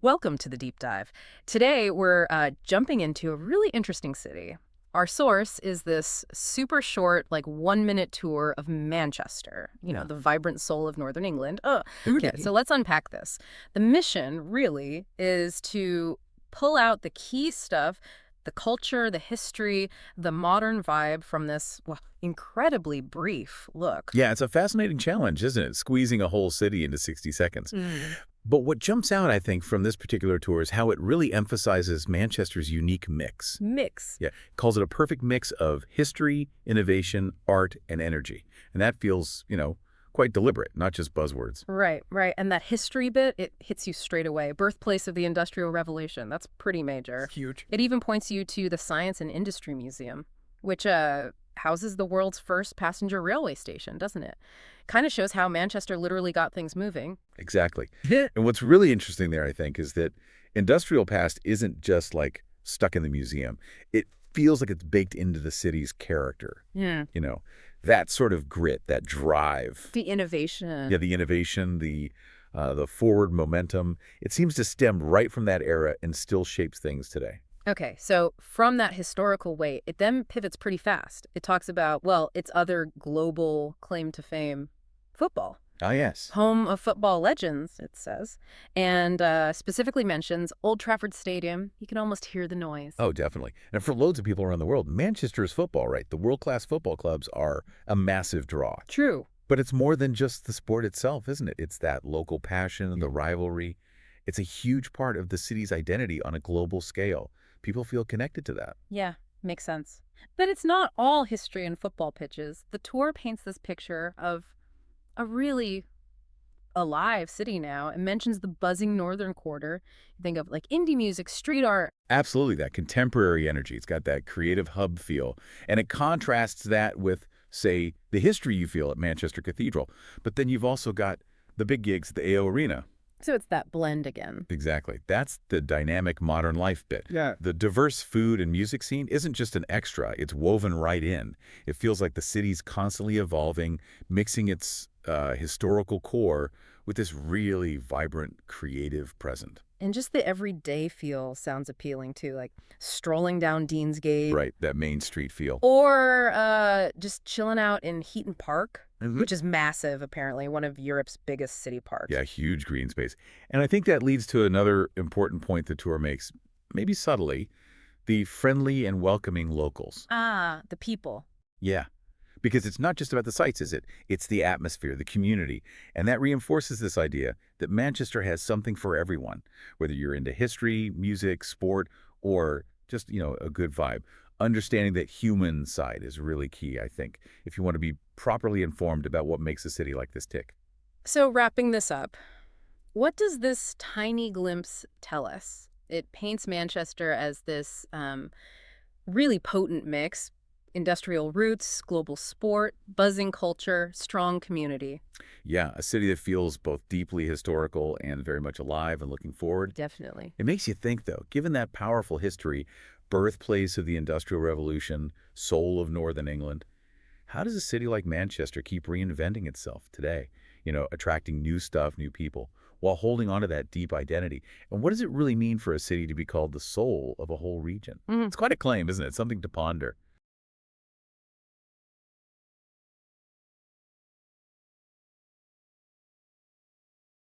Welcome to the deep dive. Today, we're jumping into a really interesting city. Our source is this super short, like 1 minute tour of Manchester, Yeah. the vibrant soul of Northern England. Okay, Okay. so let's unpack this. The mission really is to pull out the key stuff, the culture, the history, the modern vibe from this, well, incredibly brief look. Yeah, it's a fascinating challenge, isn't it? Squeezing a whole city into 60 seconds. Mm. But what jumps out, I think, from this particular tour is how it really emphasizes Manchester's unique mix. Mix. Yeah, calls it a perfect mix of history, innovation, art, and energy. And that feels, quite deliberate, not just buzzwords. Right, right. And that history bit, it hits you straight away. Birthplace of the Industrial Revolution. That's pretty major. Huge. It even points you to the Science and Industry Museum, which houses the world's first passenger railway station, doesn't it? Kind of shows how Manchester literally got things moving. Exactly. And what's really interesting there, I think, is that industrial past isn't just like stuck in the museum. It feels like it's baked into the city's character. Yeah. That sort of grit, that drive. The innovation. Yeah, the innovation, the forward momentum, it seems to stem right from that era and still shapes things today. Okay, so from that historical weight, it then pivots pretty fast. It talks about, well, its other global claim to fame, football. Ah, yes. Home of football legends, it says, and specifically mentions Old Trafford Stadium. You can almost hear the noise. Oh, definitely. And for loads of people around the world, Manchester's football, right? The world-class football clubs are a massive draw. True. But it's more than just the sport itself, isn't it? It's that local passion, the rivalry. It's a huge part of the city's identity on a global scale. People feel connected to that. Yeah, makes sense. But it's not all history and football pitches. The tour paints this picture of a really alive city now. It mentions the buzzing northern quarter. You think of like indie music, street art. Absolutely, that contemporary energy. It's got that creative hub feel. And it contrasts that with, say, the history you feel at Manchester Cathedral. But then you've also got the big gigs at the AO Arena. So it's that blend again. Exactly. That's the dynamic modern life bit. Yeah. The diverse food and music scene isn't just an extra. It's woven right in. It feels like the city's constantly evolving, mixing its historical core with this really vibrant, creative present. And just the everyday feel sounds appealing too, like strolling down Deansgate. Right, that Main Street feel. Or just chilling out in Heaton Park, Mhm. which is massive, apparently, one of Europe's biggest city parks. Yeah, huge green space. And I think that leads to another important point the tour makes, maybe subtly, the friendly and welcoming locals. Ah, the people. Yeah, because it's not just about the sights, is it? It's the atmosphere, the community. And that reinforces this idea that Manchester has something for everyone, whether you're into history, music, sport, or just, a good vibe. Understanding that human side is really key, I think, if you want to be properly informed about what makes a city like this tick. So, wrapping this up, what does this tiny glimpse tell us? It paints Manchester as this really potent mix: industrial roots, global sport, buzzing culture, strong community. Yeah, a city that feels both deeply historical and very much alive and looking forward. Definitely. It makes you think, though, given that powerful history, birthplace of the Industrial Revolution, soul of Northern England, how does a city like Manchester keep reinventing itself today? Attracting new stuff, new people, while holding on to that deep identity. And what does it really mean for a city to be called the soul of a whole region? Mhm. It's quite a claim, isn't it? Something to ponder.